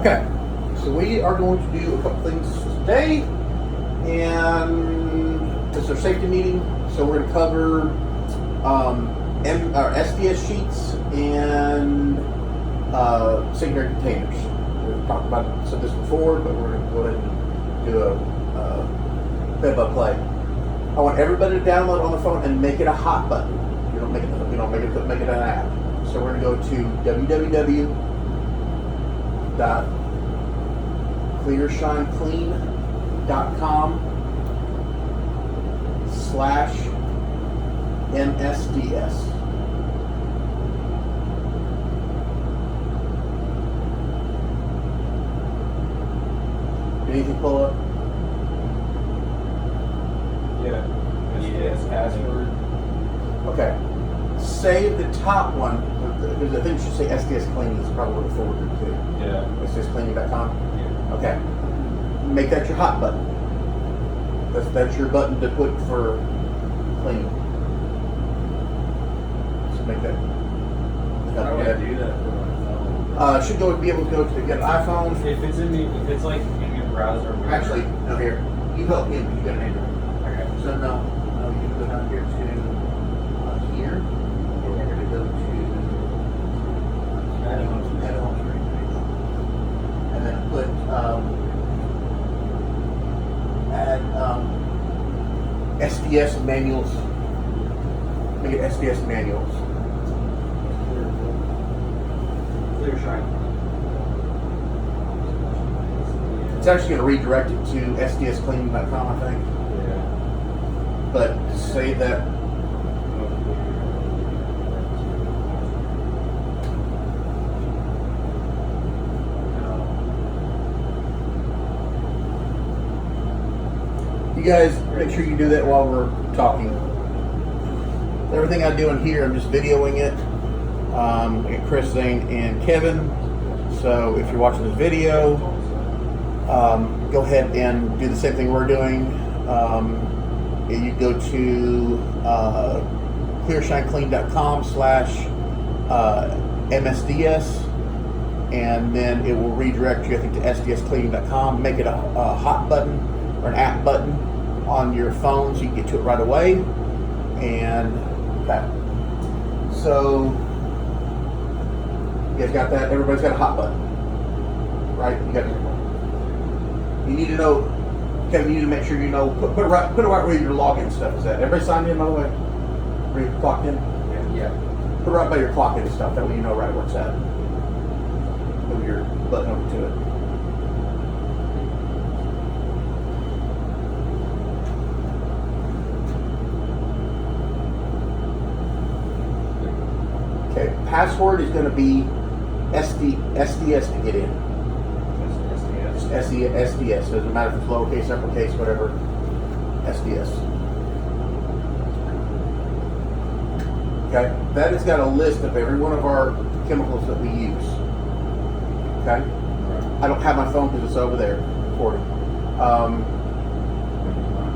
Okay, so we are going to do a couple things today, and this is our safety meeting. So we're going to cover our SDS sheets and secondary containers. We've talked about some of this before, but we're going to go ahead and do a bit of a play. I want everybody to download on the phone and make it a hot button. You don't make it an app. So we're going to go to www.clearshineclean.com/MSDS. Anything pull up? Yeah. SDS password. Okay. Save the top one, because I think it should say SDS Clean. It's probably what it forwarded to. Yeah. SDScleaning.com. Yeah. Okay. Make that your hot button. That's your button to put for cleaning. So make that. How do I do that for my phone? Should be able to go to get an iPhone. If it's like in your browser. Actually, no, here. You help me, but you got an Android. Okay. So no, you can go down here to here, and you're going to go to add-ons, and then put add SDS manuals. Make it SDS manuals. Clear Shine. It's actually going to redirect it to SDScleaning.com, I think. Yeah. But save that. You guys make sure you do that while we're talking. Everything I do in here, I'm just videoing it. I get Chris, Zane, and Kevin. So if you're watching this video, go ahead and do the same thing we're doing. You go to clearshineclean.com/MSDS, and then it will redirect you, I think, to SDScleaning.com. Make it a hot button or an app button on your phone so you can get to it right away. And okay. So you guys got that? Everybody's got a hot button, right? You got. You need to know, Kevin. You need to make sure you know. Put it right where your login stuff is at. Everybody signed in, by the way. Where you clocked in? Yeah. Put it right by your clock in and stuff. That way you know right where it's at. Move your button over to it. Okay. Password is going to be SDS to get in. SDS. Doesn't matter if it's lowercase, uppercase, whatever. SDS. Okay? That has got a list of every one of our chemicals that we use. Okay? I don't have my phone because it's over there recording.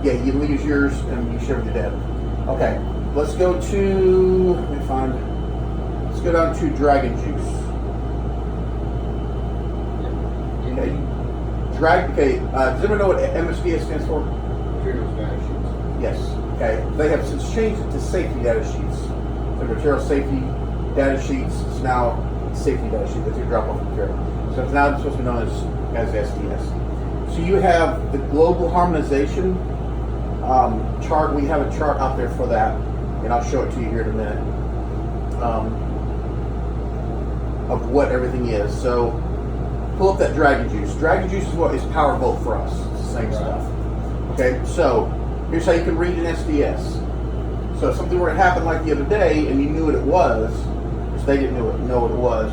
Yeah, you can use yours and you share with your dad. Okay. Let's go to, let's go down to Dragon Juice. Okay. Does anyone know what MSDS stands for? Materials data sheets. Yes. Okay. They have since changed it to safety data sheets. So material safety data sheets is now safety data sheet. That's your drop-off material. So it's now supposed to be known as SDS. So you have the global harmonization chart. We have a chart out there for that, and I'll show it to you here in a minute. Of what everything is. So pull up that Dragon Juice. Dragon Juice is what is PowerVolt for us. It's the same stuff. Okay, so here's how you can read an SDS. So if something were to happen like the other day and you knew what it was, because they didn't know what it was.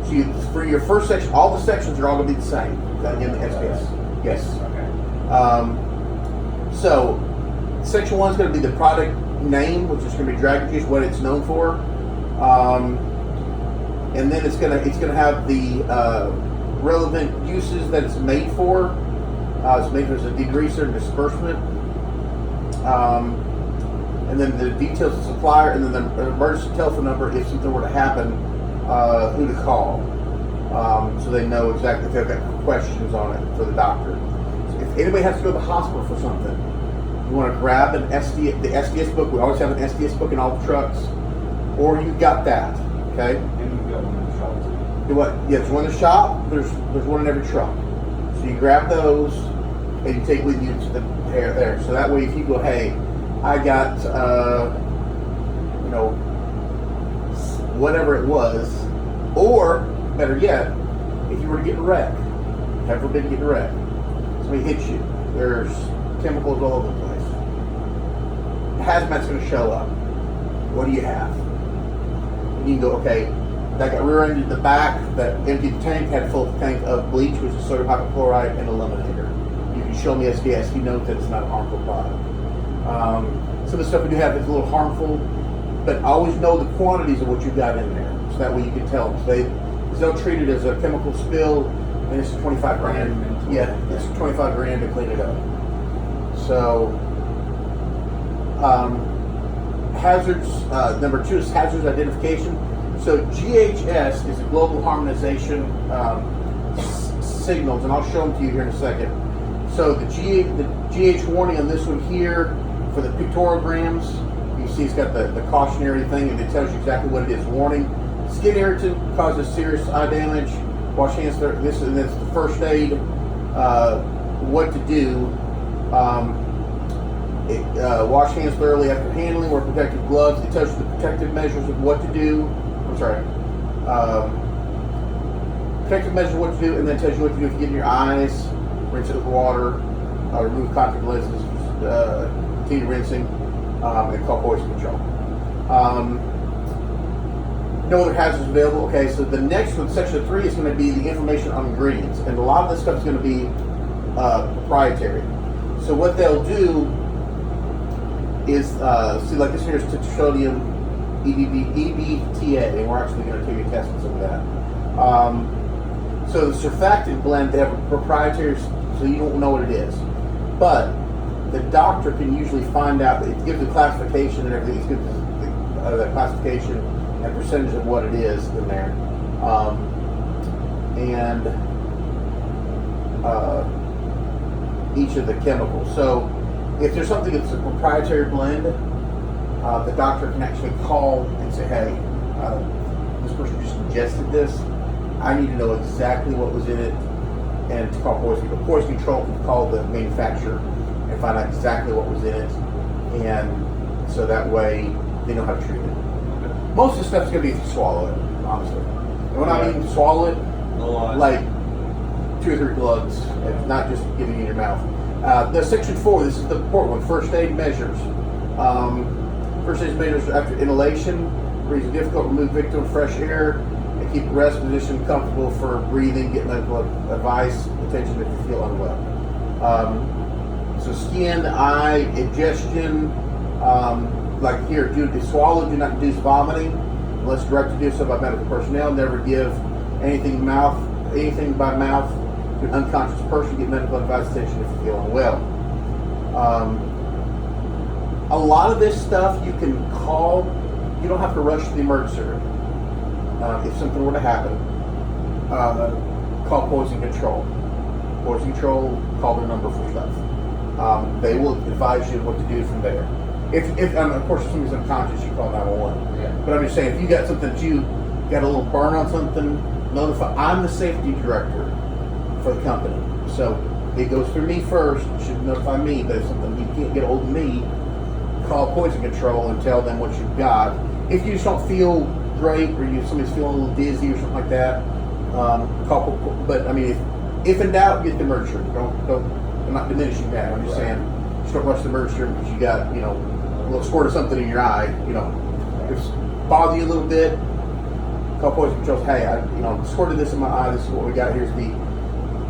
So for your first section, all the sections are all going to be the same in the SDS. Yes. Okay. So section 1 is going to be the product name, which is going to be Dragon Juice, what it's known for. And then it's gonna have the relevant uses that it's made for. It's made as a degreaser and disbursement. And then the details of the supplier, and then the emergency telephone number if something were to happen, who to call. so they know exactly if they've got questions on it for the doctor. So if anybody has to go to the hospital for something, you want to grab the SDS book. We always have an SDS book in all the trucks, or you've got that. Okay. And you've got one in the shop too. Do what? Yeah, there's one in the shop. There's one in every truck. So you grab those and you take with you to the there. So that way, if you go, hey, I got whatever it was, or better yet, if you were to get in a wreck, heaven forbid you get in a wreck, somebody hits you. There's chemicals all over the place. Hazmat's going to show up. What do you have? You can go, okay, that got rear-ended in the back, that emptied the tank, had a full tank of bleach, which is sodium hypochlorite, and eliminator. You can show me SDS, you know that it's not a harmful product. Some of the stuff we do have is a little harmful, but always know the quantities of what you've got in there, so that way you can tell them. So they'll treat it as a chemical spill, and it's 25 grand. Yeah, it's 25 grand to clean it up. So, hazards, number 2 is hazards identification. So GHS is a global harmonization signals, and I'll show them to you here in a second. So the GH warning on this one here for the pictograms, you see it's got the cautionary thing, and it tells you exactly what it is. Warning: skin irritant causes serious eye damage. Wash hands. This is the first aid. What to do? Wash hands thoroughly after handling. Wear protective gloves. It tells you the protective measures of what to do. I'm sorry. Protective measures of what to do, and then tells you what to do if you get in your eyes. Rinse it with water. Remove contact lenses. Continue rinsing. And call poison control. No other hazards available. Okay, so the next one, section 3, is going to be the information on ingredients, and a lot of this stuff is going to be proprietary. So what they'll do is see, like this here is tetrasodium EBTA, and we're actually going to take a test on some of that. So the surfactant blend, they have a proprietary, so you don't know what it is, but the doctor can usually find out. It gives the classification and everything. It gives the classification and percentage of what it is in there, and each of the chemicals. So if there's something that's a proprietary blend, the doctor can actually call and say, hey, this person just ingested this. I need to know exactly what was in it, and to call poison control. Poison control can call the manufacturer and find out exactly what was in it, and so that way they know how to treat it. Most of the stuff's going to be if you swallow it, honestly. And when I mean swallow it, like 2 or 3 glugs, it's not just getting in your mouth. The section 4, this is the important one, first aid measures. First aid measures after inhalation, breathing difficult, remove victim fresh air, and keep the rest position comfortable for breathing, get medical advice, attention if you feel unwell. So skin, eye, ingestion, like here, do swallow, do not induce vomiting, unless directed to do so by medical personnel. Never give anything by mouth to an unconscious person. Get medical advice, attention if you feel unwell. A lot of this stuff you can call. You don't have to rush to the emergency room. If something were to happen, call poison control. Poison control, call their number for stuff. They will advise you what to do from there. If of course, if somebody's unconscious, you call 911. Yeah. But I'm just saying, if you got something that you got a little burn on something, notify. I'm the safety director for the company, so it goes through me first. You should notify me. But if something you can't get a hold of me, call poison control and tell them what you've got. If you just don't feel great, or somebody's feeling a little dizzy or something like that, call. But I mean, if in doubt, get the emergency room. Don't. I'm not diminishing that. I'm just saying, just don't rush the emergency room because you got a little squirt of something in your eye. If it's bother you a little bit, call poison control. Hey, I squirted this in my eye. This is what we got. Here's the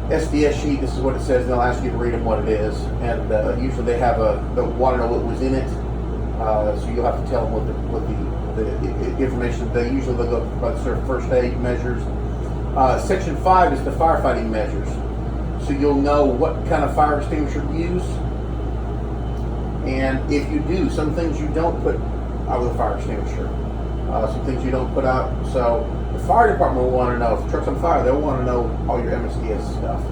SDS sheet. This is what it says. And they'll ask you to read them what it is. And usually they want to know what was in it. So you'll have to tell them what the information. They'll go by the first aid measures. Section 5 is the firefighting measures. So you'll know what kind of fire extinguisher to use. And if you do, some things you don't put out with a fire extinguisher. Some things you don't put out. So The fire department will want to know if the truck's on fire. They'll want to know all your MSDS stuff.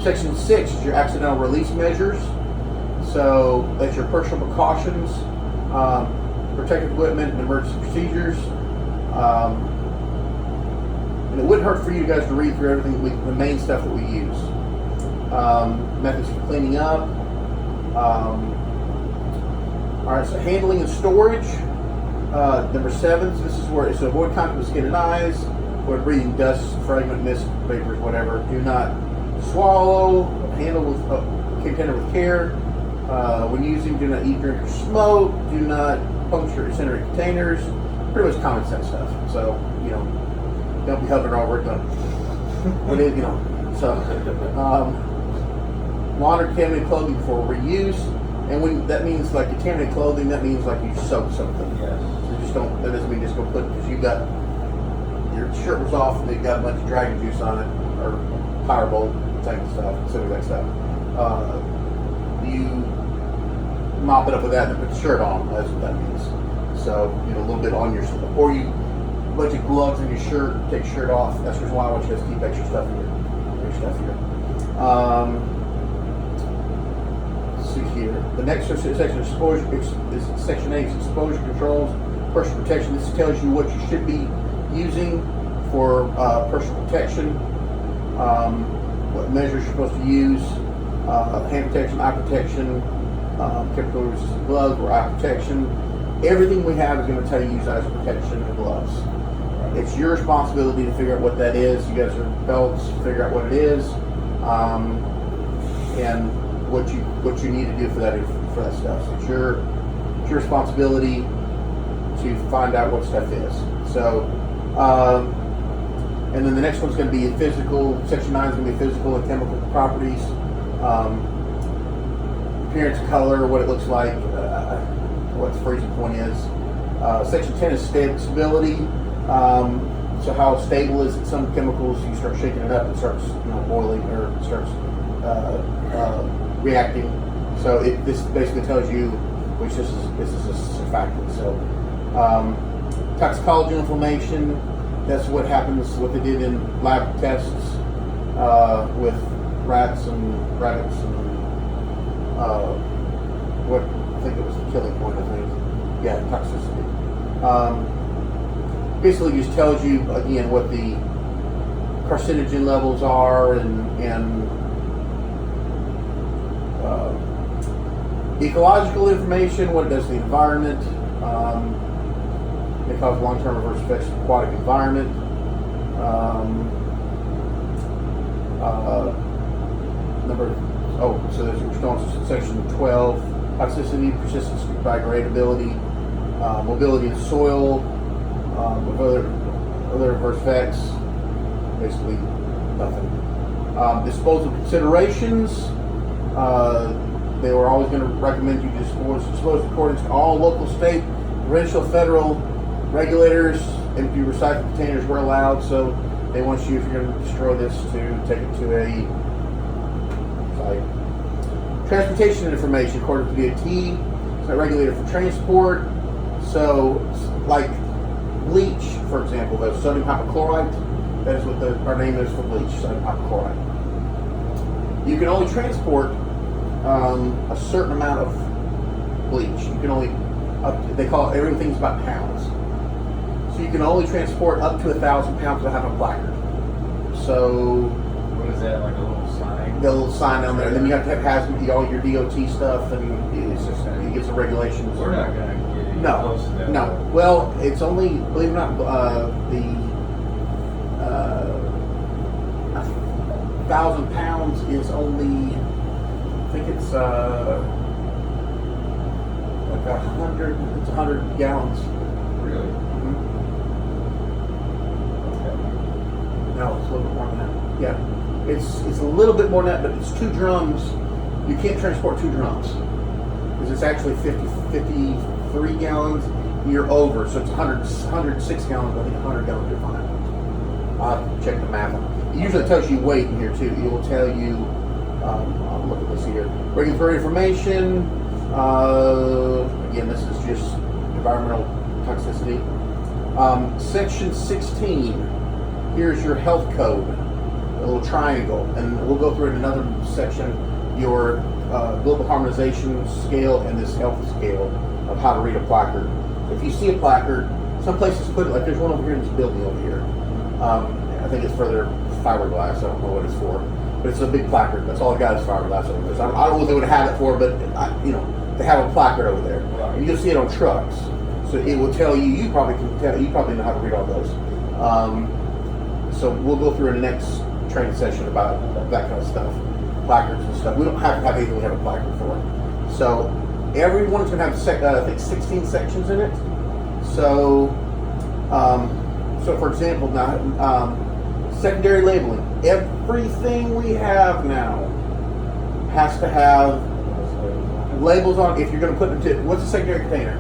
Section 6 is your accidental release measures. So that's your personal precautions, protective equipment, and emergency procedures. And it wouldn't hurt for you guys to read through everything, the main stuff that we use. Methods for cleaning up. All right, so handling and storage. Number 7, so this is where it's to avoid contact with skin and eyes, avoid breathing dust, fragment, mist, vapors, whatever. Do not swallow, handle with container with care. When using, do not eat, drink, or smoke. Do not puncture or incinerate containers. Pretty much common sense stuff. So, don't be hovering over it. So, launder contaminated clothing for reuse. And when that means like contaminated clothing, that means like you soaked something. Yes. So just don't. That doesn't mean just go put because you got your shirt was off and it got a bunch of dragon juice on it or Powerbolt type of stuff, some of that stuff. You mop it up with that and put the shirt on. That's what that means. So a little bit on your stuff, or you a bunch of gloves in your shirt, take your shirt off. That's the reason why I want you guys to keep extra stuff here. See here. The next section is exposure. Is section 8 is exposure controls, personal protection. This tells you what you should be using for personal protection, what measures you're supposed to use, hand protection, eye protection, chemical resistant gloves or eye protection. Everything we have is going to tell you use eye protection and gloves. It's your responsibility to figure out what that is. You guys are belts, figure out what it is, and what you need to do for that stuff. So it's your responsibility to find out what stuff is. So, and then the next one's going to be physical. Section 9 is going to be physical and chemical properties, appearance, color, what it looks like, what the freezing point is. Section 10 is stability. So how stable is it? Some chemicals, you start shaking it up, it starts boiling or it starts reacting. So this basically tells you which this is a surfactant. So toxicology inflammation, that's what happens, what they did in lab tests with rats and rabbits and what I think it was the killing point, I think. Yeah, toxicity. Basically just tells you again what the carcinogen levels are and ecological information, what it does to the environment. It causes long-term adverse effects to the aquatic environment. So there's response to section 12, toxicity, persistence, biodegradability, mobility in soil, with other adverse effects, basically nothing. Disposal considerations, they were always going to recommend you dispose according to all local, state, provincial, federal regulators. Empty recycled containers were allowed, so they want you, if you're going to destroy this, to take it to a site. Transportation information, according to DOT, it's not regulated for transport. So, like bleach, for example, the sodium hypochlorite, that is what our name is for bleach, sodium hypochlorite. You can only transport a certain amount of bleach. You can only, they call it, everything's about pounds. So you can only transport up to 1,000 pounds without having a placard. So, what is that, like a little sign? The little sign down there, and then you have to have all your DOT stuff, and it's just, it gets the regulations. We're not going to get any close to that. No. Well, it's only, believe it or not, the 1,000 pounds is only, I think it's like 100 gallons. Really? Mm-hmm. Okay. No, it's a little bit more than that. Yeah. It's a little bit more than that, but it's 2 drums. You can't transport 2 drums. Because it's actually 53 gallons. You're over, so it's 106 gallons, I think 100 gallons you're fine. I'll have to check the math. It usually tells you weight in here too. It will tell you, I'll look at this here. Regulatory information, again, this is just environmental toxicity. Section 16, here's your health code, a little triangle, and we'll go through in another section your global harmonization scale and this health scale of how to read a placard. If you see a placard, some places put it, like there's one over here in this building over here. I think it's for their fiberglass, I don't know what it's for, but it's a big placard. That's all it got is fiberglass over there. So I don't know what they would have it for, but they have a placard over there. And you'll see it on trucks. So it will tell you, you probably know how to read all those. So we'll go through a next training session about that kind of stuff, placards and stuff. We don't have to have anything we have a placard for. So everyone's going to have, I think, 16 sections in it. So, for example, now secondary labeling. Everything we have now has to have labels on. If you're going to put into what's a secondary container?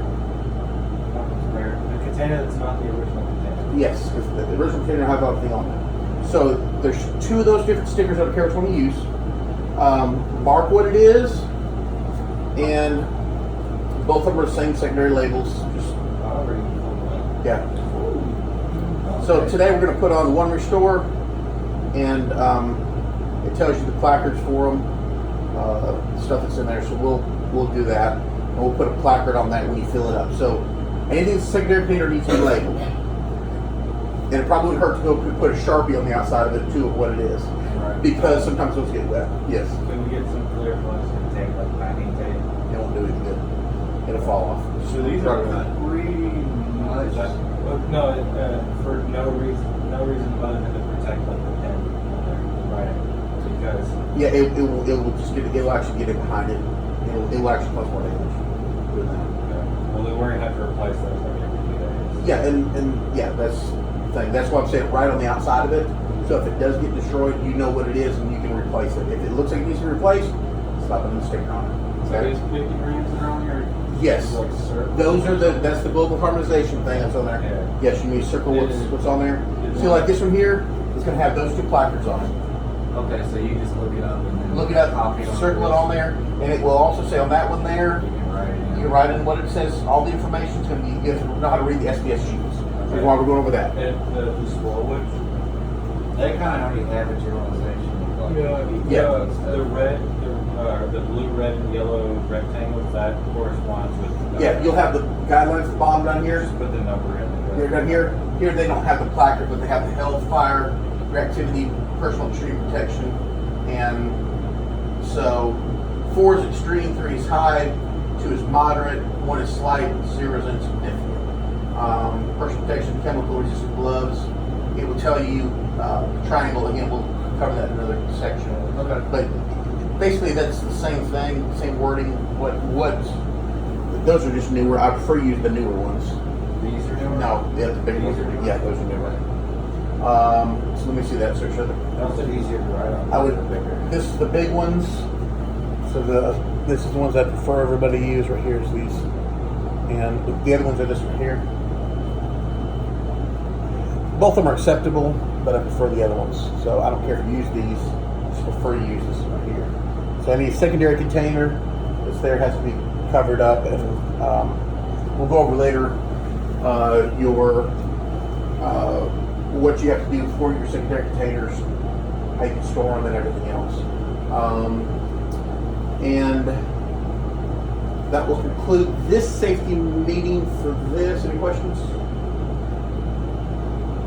The container that's not the original container. Yes, because the original container has everything on it. So there's 2 of those different stickers. I don't care which one you use. Mark what it is, and both of them are the same secondary labels. Just yeah. So today we're going to put on One Restore, and it tells you the placards for them, stuff that's in there. So we'll do that, and we'll put a placard on that when you fill it up. So anything that's secondary container needs to be labeled, and it probably would hurt to go put a Sharpie on the outside of it too of what it is, because sometimes those get wet. Yes. Can we get some clear plastic tape, like packing tape? It won't do anything good. It'll fall off. So these are pretty much. No, for no reason other than to protect like the pen on there, right? Because it will just it'll actually get it behind it. It will actually cause more damage doing that. okay. Well, then we're gonna have to replace those every 2 days. Yeah, and yeah, that's the thing. That's why I'm saying right on the outside of it. So if it does get destroyed, you know what it is and you can replace it. If it looks like it needs to be replaced, slap a new sticker on it. So these 50 grams that are on here. Yes, Like those are that's the global harmonization thing that's on there. Yeah. Yes, you need to circle what's on there. See, like this one here, it's going to have those 2 placards on it. Okay, so you just look it up and then Look it up, copy it circle it on there, and it will also say on that one there, You can write it in. you can write in what it says, all the information is going to be, you have to know how to read the SDS sheets. That's why we're going over that. And the Swalwich. They kind of already have a generalization. Like Yeah. The red, the blue, red, and yellow rectangles that corresponds with. Yeah, you'll have the guidelines at the bottom down here. Just put the number in. Here, down here. Here they don't have the placard, but they have the health, fire, reactivity, personal extreme protection. And so 4 is extreme, 3 is high, 2 is moderate, 1 is slight, 0 is insignificant. Personal protection, chemical resistant gloves. It will tell you triangle. Again, we'll cover that in another section. Okay. But basically, that's the same thing, same wording. What? Those are just newer. I prefer to use the newer ones. These are newer? No, yeah, the big ones. Yeah, those are newer. So let me see that. So show the. Those are easier to write on. I would. Bigger. This is the big ones. So this is the ones I prefer everybody to use. Right here is these, and the other ones are this one here. Both of them are acceptable, but I prefer the other ones. So I don't care if you use these. I just prefer to use this one right here. So any secondary container that's there has to be covered up, and we'll go over later what you have to do for your secondary containers, how you can store them, and everything else. And that will conclude this safety meeting for this. Any questions?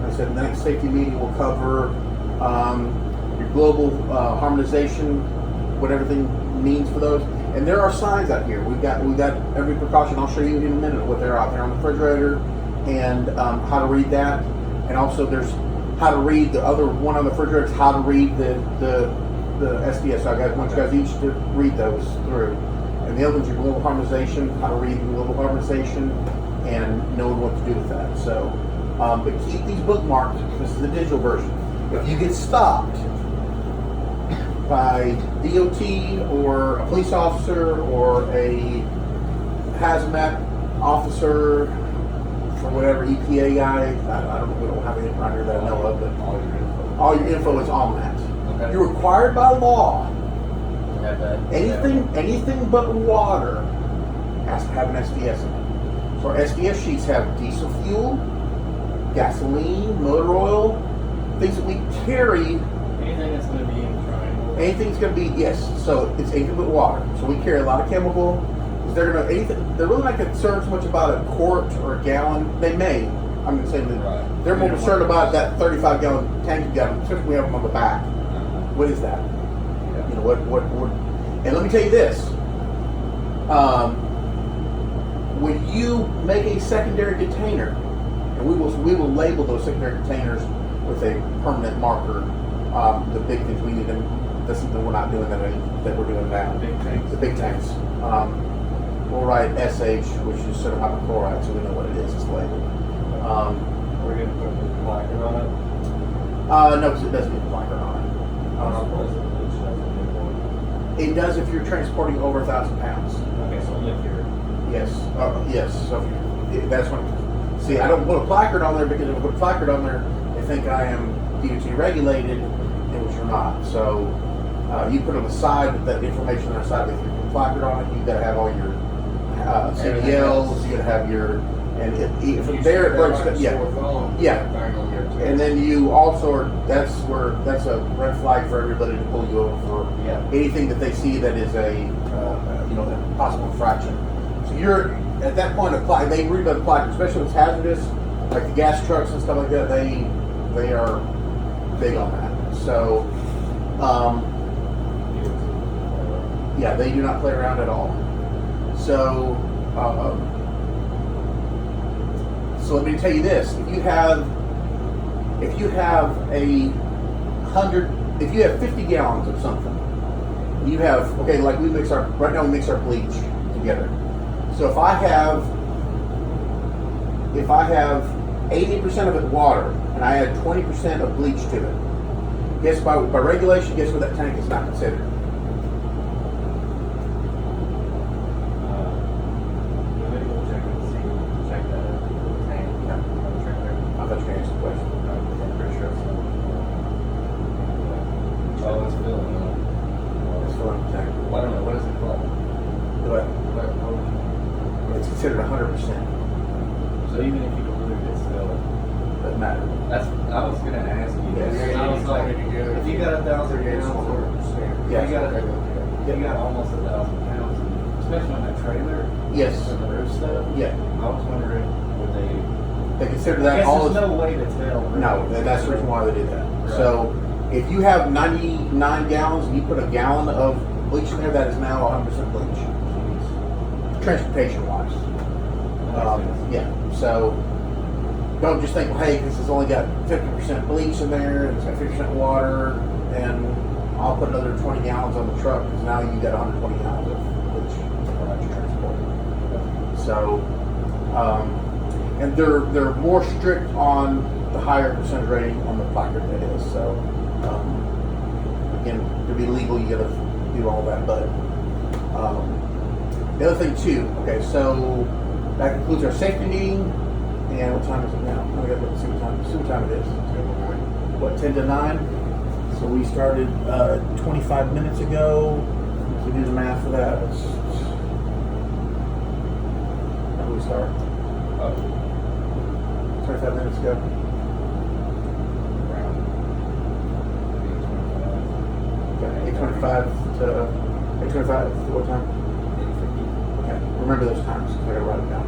Like I said, the next safety meeting will cover your global harmonization, what everything means for those. And there are signs out here. We've got every precaution. I'll show you in a minute what they're out there on the refrigerator, and how to read that. And also there's how to read the other one on the refrigerator. Is how to read the SDS. So I want you guys each to read those through. And the other one's your global harmonization, how to read the global harmonization, and knowing what to do with that. So, but keep these bookmarked. This is the digital version. If you get stopped by DOT or a police officer or a hazmat officer or whatever, EPA guy, I don't know, we don't have anything right here that I know of, but all your info is on that. Okay. You're required by law. Have that. Anything but water has to have an SDS in it. So our SDS sheets have diesel fuel, gasoline, motor oil, things that we carry. Anything that's going to be in the triangle. Anything's going to be, yes. So it's anything but water. So we carry a lot of chemical. They're really not concerned so much about a quart or a gallon. They may. I'm going to say that Right. they're more concerned about that 35-gallon tank you got, especially we have them on the back. What is that? Yeah. You know what? And let me tell you this: when you make a secondary container, and we will label those secondary containers with a permanent marker. The big things we need them. That's something we're not doing that we're doing now. Big tanks. The big tanks. We'll write SH, which is sodium hypochlorite, so we know what it is. It's labeled. We're going to put the placard on it. No, because it doesn't get a placard on it. It does if you're transporting over 1,000 pounds. Okay, so only if you're. Yes. Yes. So that's when. See, I don't put a placard on there because if I put a placard on there, they think I am DOT regulated, which you're not. So you put on the side that information on the side. If you put a placard on it, you got to have all your CDLs. You got to have your from there it breaks. Yeah. And then you also that's a red flag for everybody to pull you over for anything that they see that is a a possible infraction. So you're at that point apply. They read the placard, especially if it's hazardous, like the gas trucks and stuff like that. They are big on that. So they do not play around at all. So so let me tell you this: if you have 50 gallons of something, you have like we mix our bleach together. So if I have 80% of it water and I add 20% of bleach to it, guess by regulation, guess what that tank is not considered? It's considered 100%. So even if you dilute it, it's still Doesn't matter. I was going to ask you. Yes. If you got 1,000 pounds, Yes. you got almost 1,000 pounds, especially on that trailer. Yes. And the roof stuff. Yeah. I was wondering, would They consider I that guess all. there's no way to tell. No, that's the reason why they did that. Right. So if you have 99 gallons and you put a gallon of bleach in there, that is now 100% bleach. Transportation wise. Yeah. So don't just think, well, hey, this has only got 50% bleach in there and it's got 50% water, and I'll put another 20 gallons on the truck because now you got 120 gallons of bleach that you're transporting. So, and they're more strict on the higher percentage rating on the placard that is. So, again, to be legal, you got to do all that. But the other thing too. Okay, so that concludes our safety meeting. And what time is it now? I got to see what time it is. What, 10 to 9? So we started 25 minutes ago. So do the math for that. How do we start? 25 minutes ago. Okay, 8:25 to 8:25 to what time? 8:50. Okay, remember those times. I gotta write it down.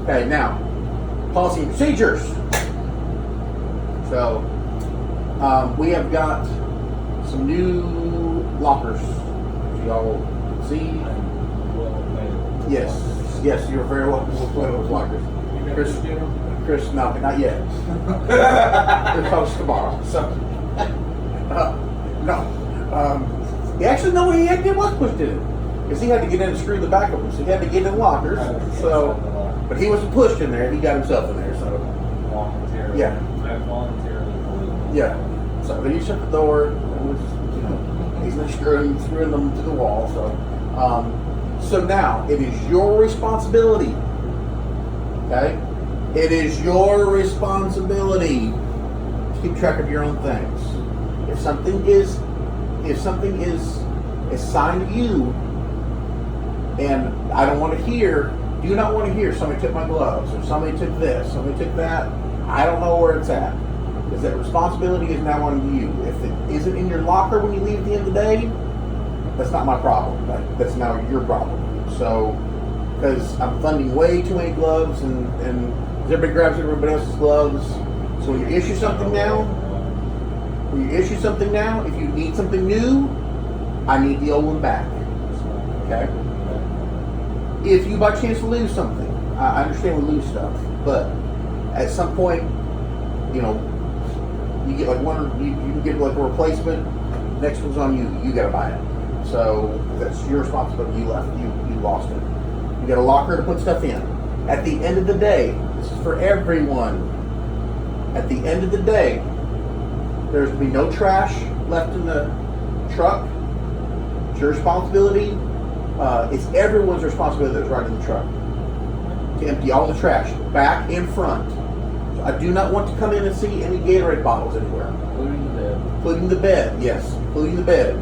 Okay, now policy and procedures. So we have got some new lockers. As y'all can see. Yes, you're very welcome to play with lockers. Chris, no, not yet. It comes tomorrow. So, no. He actually, no, he was pushed in it because he had to get in and screw the back of them. So he had to get in lockers. So, but he wasn't pushed in there. He got himself in there. So, Voluntarily. Yeah. I voluntarily believe. yeah. So then you shut the door. And was, he's been screwing them to the wall. So now it is your responsibility. Okay. It is your responsibility to keep track of your own things. If something is assigned to you, and I don't want to hear do not want to hear somebody took my gloves or somebody took this, somebody took that. I don't know where it's at. Because that responsibility is now on you. If it isn't in your locker when you leave at the end of the day, that's not my problem. That's now your problem. So, because I'm funding way too many gloves and everybody grabs everybody else's gloves. So when you issue something now, if you need something new, I need the old one back. Okay? If you by chance lose something, I understand we lose stuff, but at some point, you know, you get like one, you can get like a replacement. Next one's on you. You got to buy it. So that's your responsibility. You lost it. You got a locker to put stuff in. At the end of the day, this is for everyone. At the end of the day, there's going to be no trash left in the truck. It's your responsibility. It's everyone's responsibility that's riding the truck to empty all the trash, back and front. So I do not want to come in and see any Gatorade bottles anywhere. Including the bed, yes. Including the bed.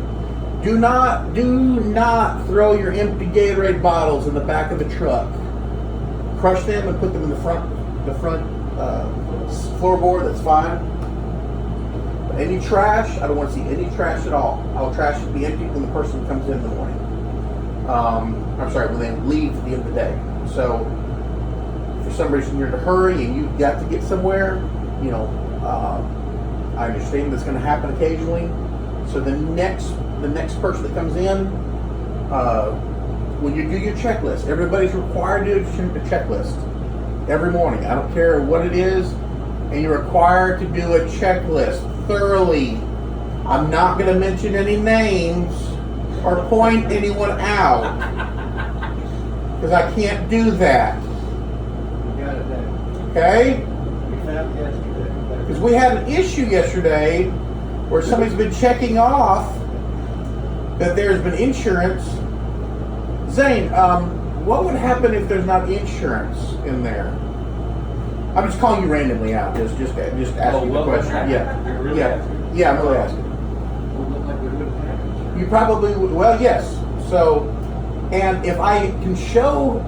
Do not throw your empty Gatorade bottles in the back of the truck. Crush them and put them in the front floorboard. That's fine. But any trash, I don't want to see any trash at all. All trash should be empty when the person comes in the morning. When they leave at the end of the day. So, if for some reason you're in a hurry and you've got to get somewhere, you know, I understand that's going to happen occasionally. So the next person that comes in, when you do your checklist, everybody's required to do a checklist every morning. I don't care what it is, and you're required to do a checklist thoroughly. I'm not going to mention any names or point anyone out because I can't do that. You got it done. Okay? We found yesterday. Because we had an issue yesterday where somebody's been checking off that there's been insurance. Zane, what would happen if there's not insurance in there? I'm just calling you randomly out. Just asking the question. You're really asking? Yeah, I'm really asking. Well, look like we wouldn't have insurance. You probably would. Well, yes. So, and if I can show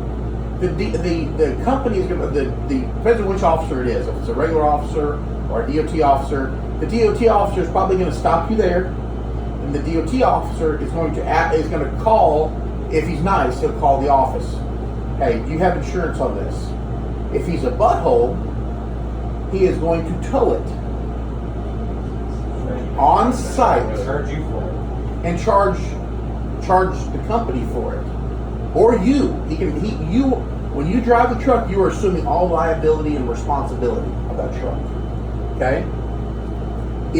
the company is going to, depends on which officer it is. If it's a regular officer or a DOT officer, the DOT officer is probably going to stop you there, and the DOT officer is going to call. If he's nice, he'll call the office. Hey, do you have insurance on this? If he's a butthole, he is going to tow it on site Charge you for it. and charge the company for it, or you. When you drive the truck, you are assuming all liability and responsibility of that truck. Okay.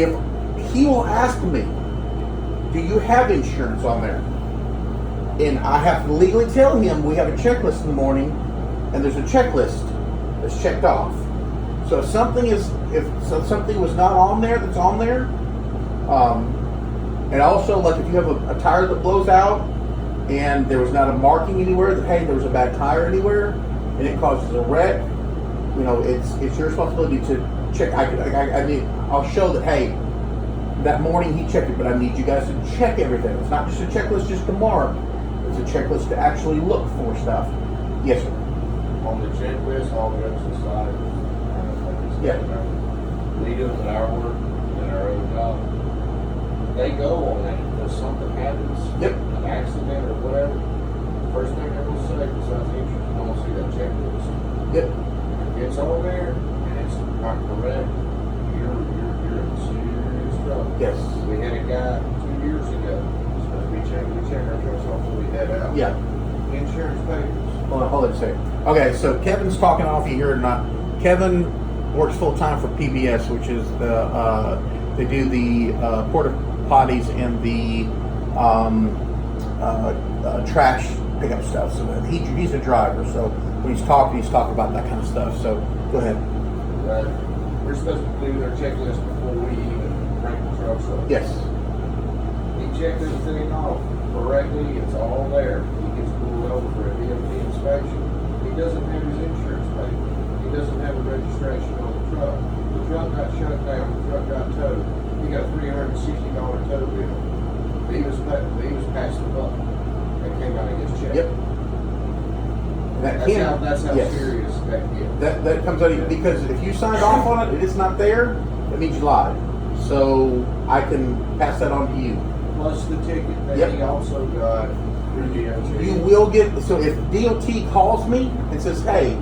If he will ask me, do you have insurance on there? And I have to legally tell him we have a checklist in the morning, and there's a checklist that's checked off. So if something was not on there, that's on there. And also, like if you have a tire that blows out, and there was not a marking anywhere that hey there was a bad tire anywhere, and it causes a wreck, you know it's your responsibility to check. I'll show that hey that morning he checked it, but I need you guys to check everything. It's not just a checklist just to mark. It's a checklist to actually look for stuff. Yes, sir. On the checklist, all the exercise, Yeah. Leaders at our work and our other job, they go on that. If something happens, Yep. an accident or whatever, first thing they're going to say, besides the insurance, I want to see that checklist. Yep. If it's on there and it's not correct, you're in serious trouble. Yes. We had a guy 2 years ago, supposed to be checking, we check our trucks off before we head out. Yeah. Insurance papers. Hold on a second. Okay, so Kevin's talking off. You hear it or not? Kevin works full time for PBS, which is they do the porta potties and the trash pickup stuff. So he's a driver. So when he's talking about that kind of stuff. So go ahead. We're supposed to do their checklist before we even crank the trucks up. Yes. He checked everything off correctly. It's all there. He gets pulled over for a DOT inspection. He doesn't have his insurance paper. He doesn't have a registration on the truck. The truck got shut down. The truck got towed. He got a $360 tow bill. He was past the buck. That came out of his check. Yep. That's how yes. serious that gets. That comes out of, because if you signed off on it and it's not there, that means you lied. So I can pass that on to you. Plus the ticket that Yep. he also got through DOT. You will get, so if DOT calls me and says, hey,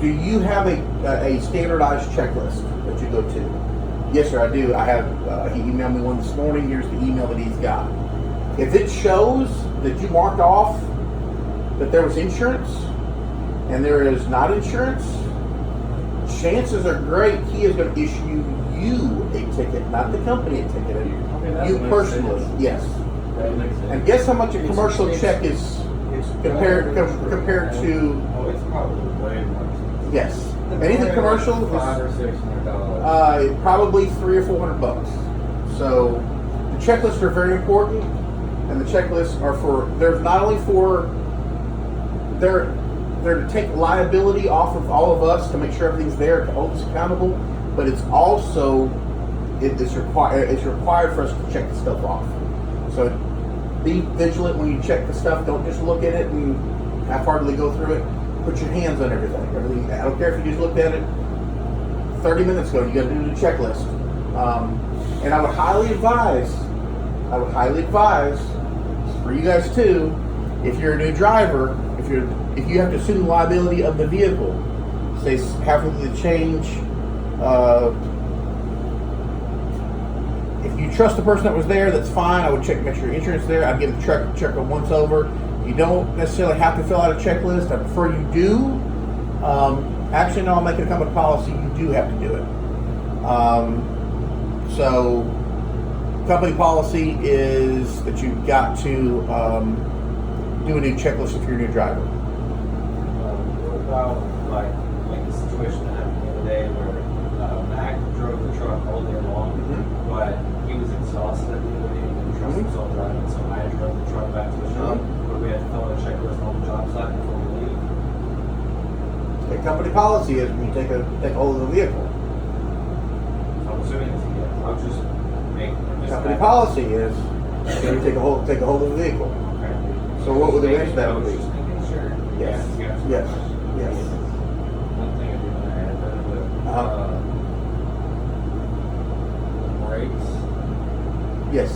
do you have a standardized checklist that you go to? Yes, sir, I do. I have, he emailed me one this morning. Here's the email that he's got. If it shows that you marked off that there was insurance and there is not insurance, chances are great he is going to issue you a ticket, not the company a ticket. You personally, yes. That makes sense. And guess how much a commercial check is compared to, Oh, it's probably way more expensive. yes. Anything commercial $500 or is $600. probably $300 or $400. So the checklists are very important, and the checklists are for, they're not only for, they're to take liability off of all of us to make sure everything's there to hold us accountable, but it's also it's required for us to check the stuff off. So be vigilant when you check the stuff. Don't just look at it and half-heartedly go through it. Put your hands on everything. Everything. I don't care if you just looked at it 30 minutes ago. You got to do the checklist. And I would highly advise for you guys too, if you're a new driver, if you have to assume the liability of the vehicle, say having to change. If you trust the person that was there, that's fine. I would make sure your insurance is there. I'd give the truck check it once over. You don't necessarily have to fill out a checklist. I prefer you do. Actually, no, I'll make it a company policy. You do have to do it. So, company policy is that you've got to do a new checklist if you're a new driver. What about like the situation that happened the other day where Mac drove the truck all day long, but he was exhausted at the end of the day and didn't trust himself driving, so I drove the truck back to the shop, but we had to fill out a checklist on the job site before we leave. The company policy is when you take hold of the vehicle. I'm assuming it's I'll just make Company policy is you take a hold of the vehicle. Okay. So what would the rest of that be? Just making sure. Yes. Yes. Yes. Yes. One thing I do want to add though, but brakes, Yes.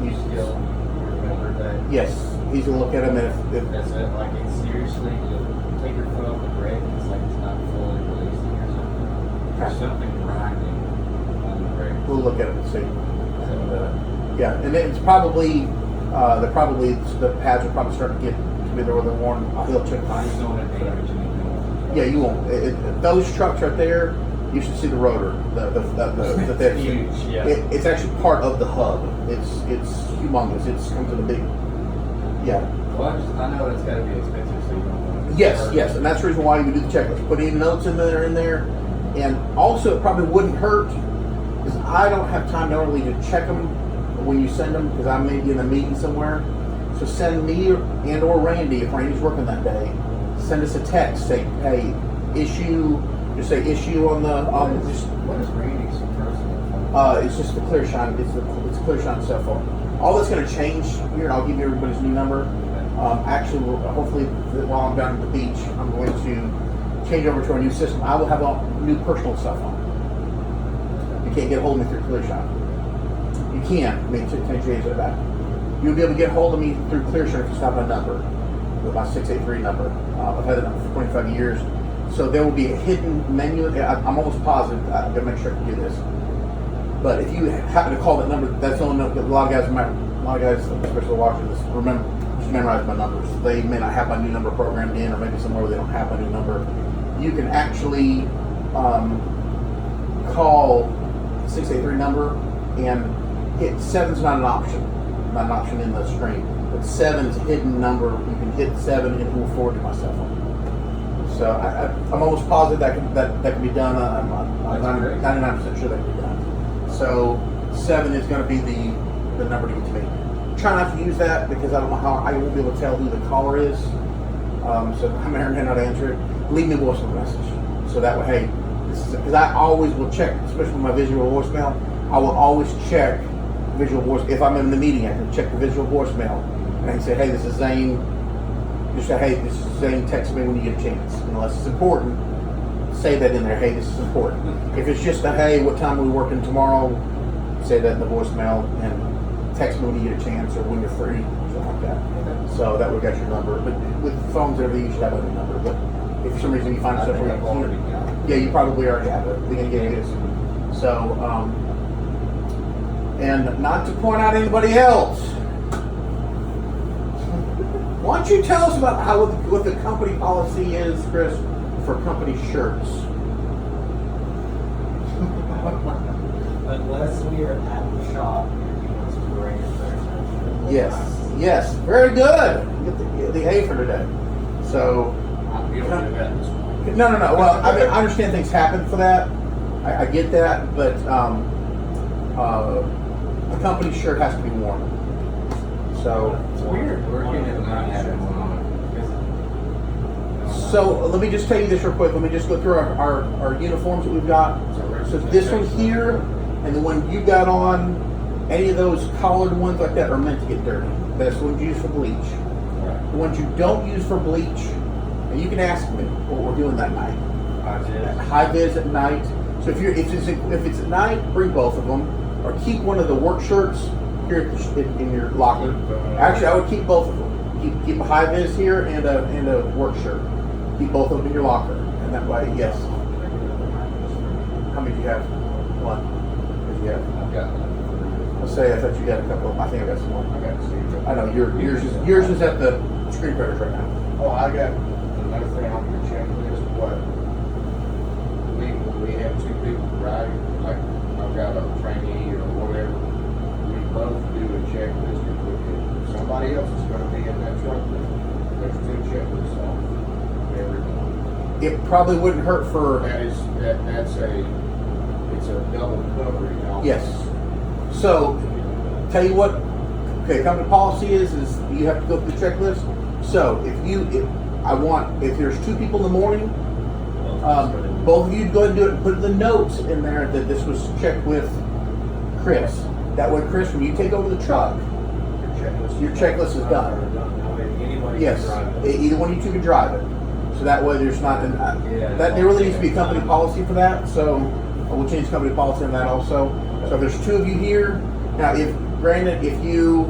you still remember that. Yes. He's gonna look at them, and if That's it. Like it's seriously, you take your foot off the brake, it's like it's not fully releasing or something. There's something grinding on the brake. we'll look at it and see. So, Yeah, and it's probably the pads are probably starting to get to be there where they're worn. He'll check I mine. just don't want to damage anything. Yeah, you won't. Those trucks right there, you should see the rotor. The Huge, yeah. It's actually part of the hub. It's humongous. It comes in a big. Yeah. Well, I know it's got to be expensive, so you don't want to. Yes. And that's the reason why you do the checklist. Put any notes in there. And also, it probably wouldn't hurt because I don't have time normally to check them when you send them because I may be in a meeting somewhere. So send me and or Randy, if Randy's working that day, send us a text. Say, hey, issue on the What is Randy's personal? it's just the ClearShine. It's ClearShine cell phone. All that's going to change here, and I'll give you everybody's new number. Actually, hopefully, while I'm down at the beach, I'm going to change over to our new system. I will have a new personal cell phone. You can't get a hold of me through ClearShine. You can. I mean, to change it back. You'll be able to get a hold of me through ClearShine if you stop my number, with my 683 number. I've had it for 25 years. So there will be a hidden menu. I'm almost positive. I've got to make sure I can do this. But if you happen to call that number, that's the only number. A lot of guys, especially watching this, just memorize my numbers. They may not have my new number programmed in, or maybe somewhere where they don't have my new number. You can actually call 683 number and hit 7's not an option in the screen. But 7 is a hidden number. You can hit 7 and it will forward to my cell phone. So I'm almost positive that can be done. I'm 99% sure that can be done. So 7 is going to be the number to get to me. Try not to use that because I don't know how I won't be able to tell who the caller is. So I may or may not answer it. Leave me a voicemail message. So that way, hey, this is because I always will check, especially with my visual voicemail. I will always check visual voice. If I'm in the meeting, I can check the visual voicemail and I can say, hey, this is Zane. Just say, hey, this is Zane, text me when you get a chance. Unless it's important, say that in there, hey, this is important. If it's just a, hey, what time are we working tomorrow, say that in the voicemail and text me when you get a chance or when you're free, something like that. So that we got your number. But with phones and everything, you should have a number. But if for some reason you find I yourself think where I've already got it. yeah, you probably already have it. We're gonna get it. So, and not to point out anybody else. Why don't you tell us about what the company policy is, Chris, for company shirts? Unless we are at the shop, he wants to bring it there. Yes, very good. You get the A for today. So, I'm guilty of that this morning. no. Well, I mean, I understand things happen for that. I get that, but a company shirt has to be worn. So, It's weird. We're getting not having one on. So let me just tell you this real quick. Let me just go through our uniforms that we've got. So this one here and the one you got on, any of those collared ones like that are meant to get dirty. That's the ones used for bleach. The ones you don't use for bleach, and you can ask me what we're doing that night. High vis at night. So if it's at night, bring both of them, or keep one of the work shirts here in your locker. Actually, I would keep both of them. Keep a high vis here and a work shirt. Keep both of them in your locker, and that way, yes. How many do you have? One. What do you have? I've got Let's say I thought you got a couple. I think I got some more. I got to see. I know yours is at the screen printers right now. Oh, I got another thing on your checklist. What? When we have two people riding, like I've got a trainee or whatever, we both do a checklist. If somebody else is going to be in that truck, there's two checklists on every one. It probably wouldn't hurt for That's a double coverage. Almost. yes. So, tell you what. Okay, company policy is you have to go through the checklist. So if there's two people in the morning, both of you go ahead and do it and put the notes in there that this was checked with Chris. That way, Chris, when you take over the truck, your checklist is done. Anybody Yes, can drive it. either one of you two can drive it. So that way there's not, that there really needs to be a company policy for that. So we'll change company policy on that also. So if there's two of you here, now if you,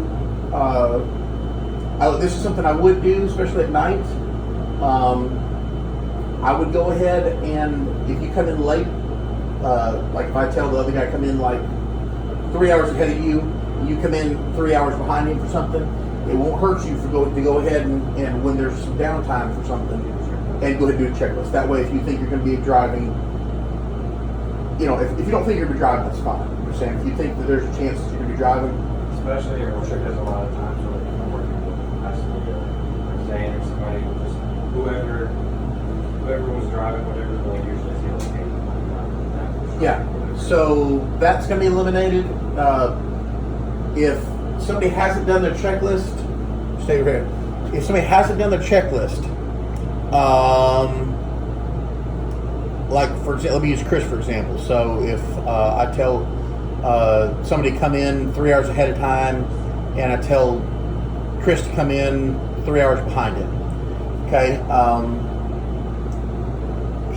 this is something I would do, especially at night. I would go ahead and if you come in late, like if I tell the other guy come in like 3 hours ahead of you, you come in 3 hours behind him for something, it won't hurt you to go ahead and when there's some downtime for something, and go ahead and do a checklist. That way, if you think you're going to be driving, if you don't think you're going to be driving, that's fine. You're saying if you think that there's a chance that you're going to be driving, Especially your work, because a lot of times when I'm working with Zane or somebody, just whoever was driving, whatever, they'll usually say, okay, I'm driving that. yeah. So that's going to be eliminated. If somebody hasn't done their checklist, stay right here. If somebody hasn't done their checklist, like for example, let me use Chris for example. So if I tell somebody come in 3 hours ahead of time, and I tell Chris to come in 3 hours behind it, okay,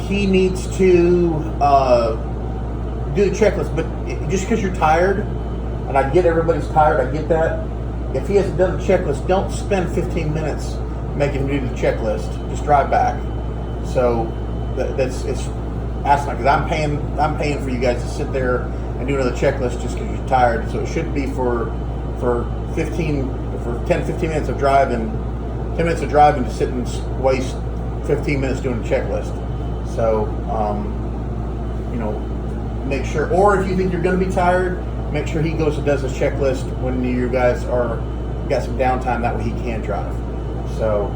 he needs to do the checklist. But just because you're tired, and I get everybody's tired, I get that. If he hasn't done the checklist, don't spend 15 minutes making him do the checklist. Just drive back. So it's asinine because I'm paying for you guys to sit there and do another checklist just because you're tired. So it shouldn't be for 10, 15 minutes of driving, 10 minutes of driving to sit and waste 15 minutes doing a checklist. So make sure, or if you think you're going to be tired, make sure he goes and does his checklist when you guys got some downtime. That way he can drive. So,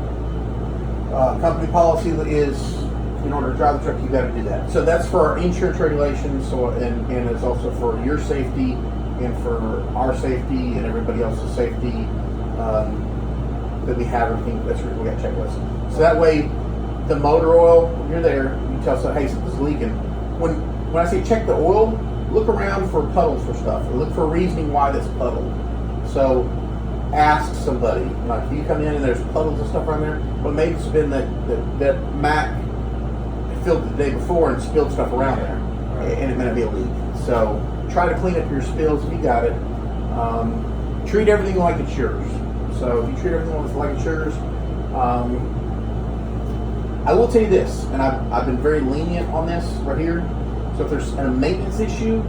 company policy is in order to drive the truck, you got to do that. So that's for our insurance regulations. So and it's also for your safety and for our safety and everybody else's safety that we have everything. That's where we got checklists. So that way, the motor oil, when you're there, you tell someone, hey, something's leaking. When I say check the oil, look around for puddles for stuff, or look for a reasoning why that's puddled. So ask somebody. Like, if you come in and there's puddles and stuff around there, well, maybe it's been that Mac filled the day before and spilled stuff around there, and it may not be a leak. So try to clean up your spills if you got it. Treat everything like it's yours. So if you treat everything like it's yours, I will tell you this, and I've been very lenient on this right here. So if there's a maintenance issue,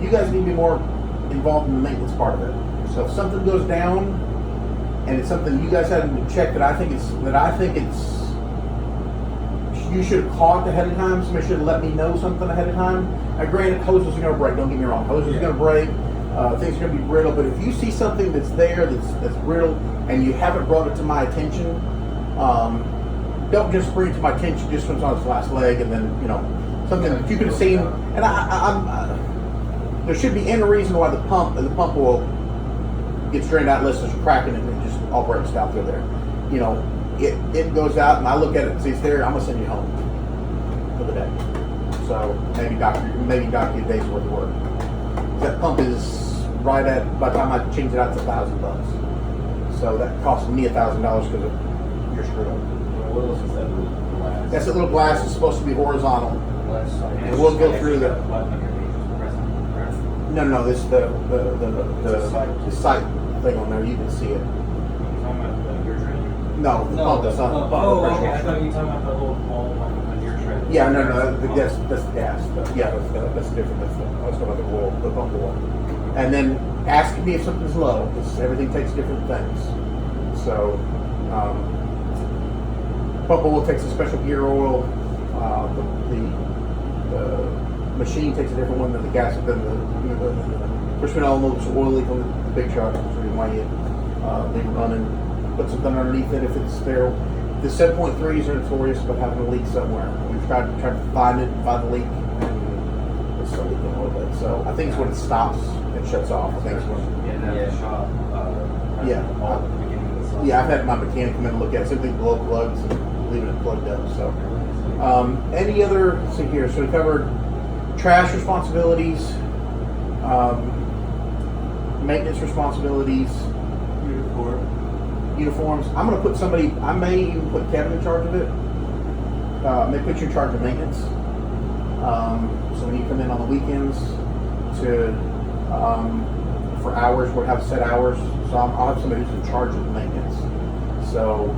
you guys need to be more involved in the maintenance part of it. So if something goes down and it's something you guys haven't checked that I think it's you should have caught ahead of time. Somebody should have let me know something ahead of time. Now, granted, hoses are going to break. Don't get me wrong. Hoses are going to break. Things are going to be brittle. But if you see something that's there that's brittle and you haven't brought it to my attention, don't just bring it to my attention just when it's on its last leg, and then something that you could have seen. And there should be any reason why the pump will get strained out unless there's a crack in it and it just all breaks down through there. It goes out and I look at it and see it's there. I'm gonna send you home for the day. So maybe dock your day's worth of work. That pump is right at, by the time I change it out, it's $1,000. So that cost me $1,000 because of your screw up. What else is that little glass? That's a little glass that's supposed to be horizontal. And And we'll go through the. No, this is the sight thing on there. You can see it. No, the pump that's on. Oh, okay. I thought you were talking about the little ball on your tread. Yeah, no, that's the gas. Yeah, that's different. That's the pump oil. And then ask me if something's low, because everything takes different things. So, pump oil takes a special gear oil. The machine takes a different one than the gas. Than the Cushman Element's oily from the big truck. That's the reason why you leave it running. Put something underneath it if it's sterile. The 7.3s are notorious about having a leak somewhere. We've tried to find the leak, and it's still leaking a little bit. So I think it's when it stops and shuts off. I think it's when. Shop. I've had my mechanic come in and look at it. Simply blow plugs and leaving it plugged up. So, any other? Let's see here. So we covered trash responsibilities, maintenance responsibilities. Uniforms. I'm going to put somebody. I may even put Kevin in charge of it. I may put you in charge of maintenance. So when you come in on the weekends for hours, we'll have set hours. So I'll have somebody who's in charge of the maintenance. So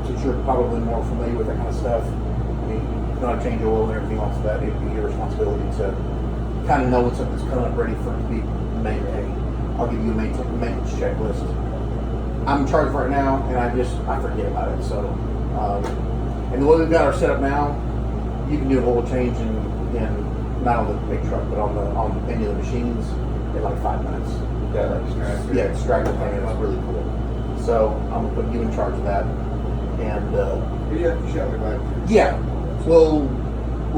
since you're probably more familiar with that kind of stuff, you know how to change oil and everything else. That it'd be your responsibility to kind of know when something's coming up ready for it to be maintained. I'll give you a maintenance checklist. I'm in charge right now, and I forget about it. So, and the way we've got our setup now, you can do an oil change in not on the big truck, but on any of the machines in like 5 minutes. Extract the thing, and it's really cool. So I'm gonna put you in charge of that, and You have to show me back. yeah, we'll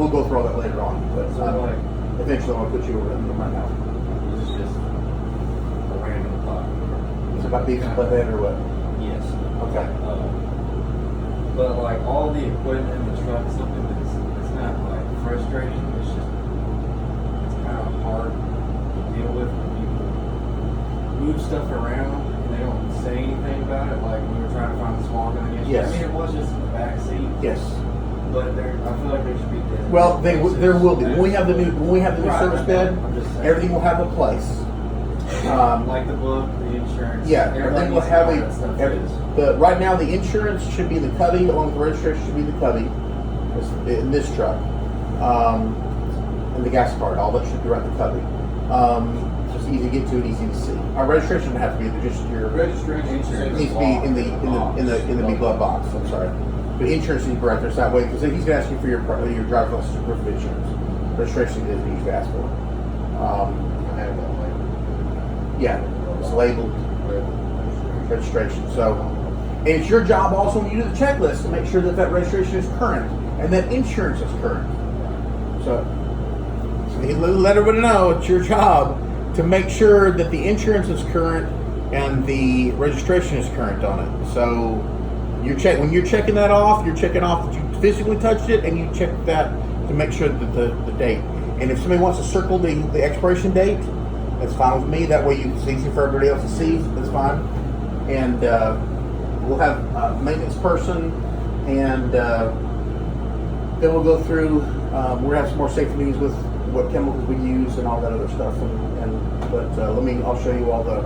go through all that later on. But eventually, I'm gonna put you over in right now. This is just a random thought. Is it about being a butthead or what? Yes. Okay. But like all the equipment in the truck, something that's not like frustrating. It's kind of hard to deal with when people move stuff around and they don't say anything about it. Like we were trying to find the small gun yesterday. Yes. I mean, it was just in the back seat. Yes. But I feel like there should be. Well, there will be. When we have the new Right, service bed, I'm just saying. everything will have a place. Like the book, the insurance. Yeah, everything will have stuff. right now the insurance should be in the cubby, along with the registration should be in the cubby in this truck. And the gas card, all that should be right in the cubby. It's just easy to get to and easy to see. Our registration doesn't have to be there, just your Registration it needs to be in the big glove box. I'm sorry, but insurance needs to be right there. So that way, because he's going to ask you for your driver's license proof of insurance. Registration is what he's going to ask for. I have that later. Yeah, it's labeled registration. So, and it's your job also when you do the checklist to make sure that registration is current and that insurance is current. So you let everybody know it's your job to make sure that the insurance is current and the registration is current on it. So when you're checking that off, you're checking off that you physically touched it, and you check that to make sure that the date. And if somebody wants to circle the expiration date, That's fine with me. That way it's easy for everybody else to see. That's fine. And we'll have a maintenance person, and then we'll go through. We're gonna have some more safety meetings with what chemicals we use and all that other stuff. But I'll show you all the.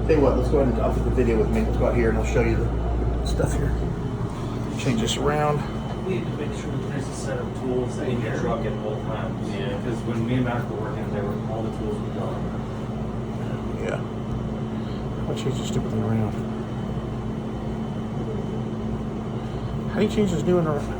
Tell you what, let's go ahead and I'll take the video with me. Let's go out here and I'll show you the stuff here. Change this around. We need to make sure that there's a set of tools in your truck at all times. Yeah, because when me and Mac were working, there were all the tools were gone. Yeah. I'll change this stupid thing around. How do you change this new one around?